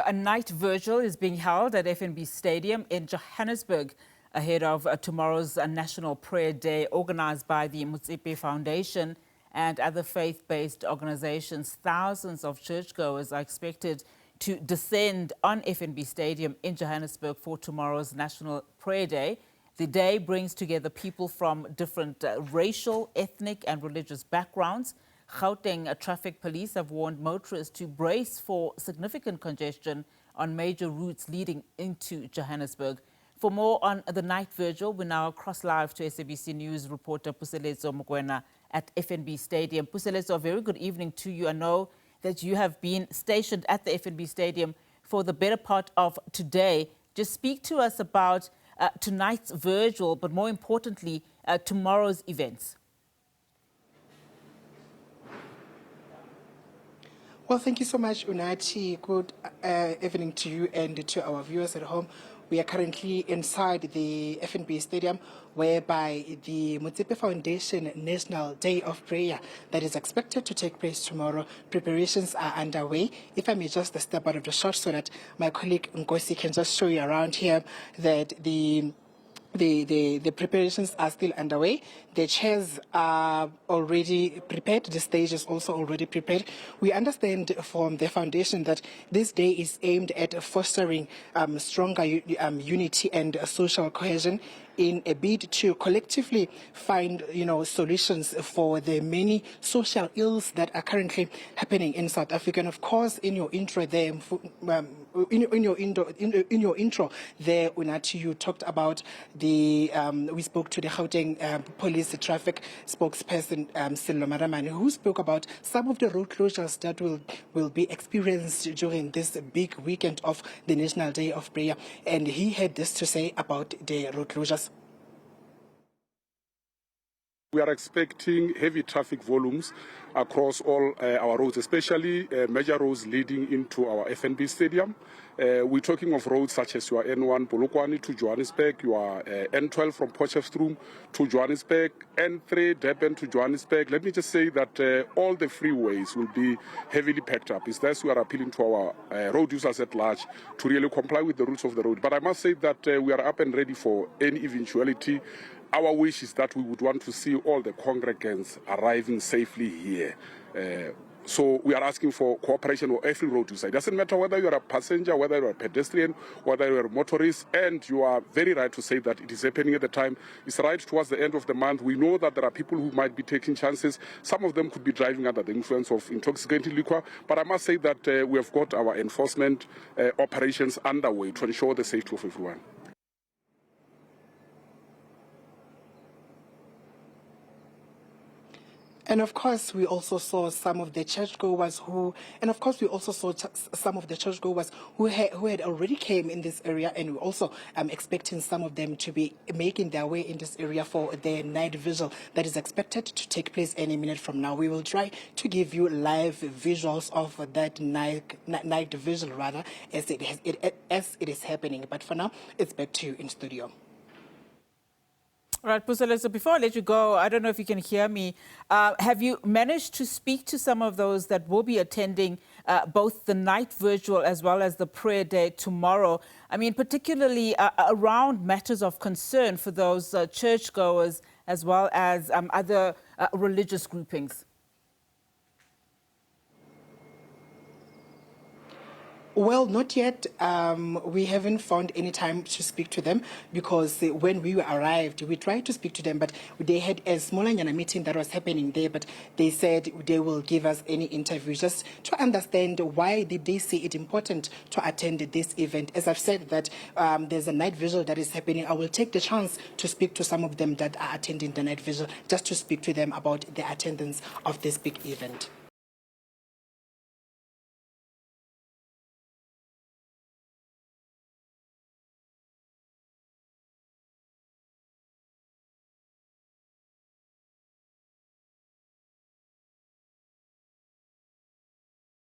A night vigil is being held at FNB Stadium in Johannesburg ahead of tomorrow's National Prayer Day, organized by the Motsepe Foundation and other faith-based organizations. Thousands of churchgoers are expected to descend on FNB Stadium in Johannesburg for tomorrow's National Prayer Day. The day brings together people from different racial, ethnic and religious backgrounds. Gauteng Traffic Police have warned motorists to brace for significant congestion on major routes leading into Johannesburg. For more on the night vigil, we now cross live to SABC News reporter Puselezo Mokoena at FNB Stadium. Puselezo, a very good evening to you. I know that you have been stationed at the FNB Stadium for the better part of today. Just speak to us about tonight's vigil, but more importantly, tomorrow's events. Well, thank you so much, Unachi. Good evening to you and to our viewers at home. We are currently inside the FNB Stadium, whereby the Motsepe Foundation National Day of Prayer that is expected to take place tomorrow. Preparations are underway. If I may just step out of the shot so that my colleague Nkosi can just show you around here that the preparations are still underway. The chairs are already prepared. The stage is also already prepared. We understand from the foundation that this day is aimed at fostering stronger unity and social cohesion in a bid to collectively find, solutions for the many social ills that are currently happening in South Africa. And of course, in your intro there, in your intro there, Unachi, you talked about we spoke to the Gauteng Police Traffic spokesperson, Sello Maramane, who spoke about some of the road closures that will be experienced during this big weekend of the National Day of Prayer. And he had this to say about the road closures. We are expecting heavy traffic volumes across all our roads, especially major roads leading into our FNB Stadium. We're talking of roads such as your N1 Polokwane to Johannesburg, your N12 from Potchefstroom to Johannesburg, N3 Durban to Johannesburg. Let me just say that all the freeways will be heavily packed up. It's thus we are appealing to our road users at large to really comply with the rules of the road. But I must say that we are up and ready for any eventuality. Our wish is that we would want to see all the congregants arriving safely here. So we are asking for cooperation of every road user. It doesn't matter whether you are a passenger, whether you are a pedestrian, whether you are a motorist, and you are very right to say that it is happening at the time. It's right towards the end of the month. We know that there are people who might be taking chances. Some of them could be driving under the influence of intoxicating liquor. But I must say that we have got our enforcement operations underway to ensure the safety of everyone. And of course, we also saw some of the churchgoers who had already came in this area, and we're also expecting some of them to be making their way in this area for the night vigil that is expected to take place any minute from now. We will try to give you live visuals of that night vigil, rather, as it is happening. But for now, it's back to you in studio. All right, Puselezo, before I let you go, I don't know if you can hear me. Have you managed to speak to some of those that will be attending both the night vigil as well as the prayer day tomorrow? I mean, particularly around matters of concern for those churchgoers as well as other religious groupings. Well, not yet. We haven't found any time to speak to them because when we arrived, we tried to speak to them, but they had a small meeting that was happening there, but they said they will give us any interview just to understand why did they see it important to attend this event. As I've said that there's a night vigil that is happening. I will take the chance to speak to some of them that are attending the night vigil just to speak to them about the attendance of this big event.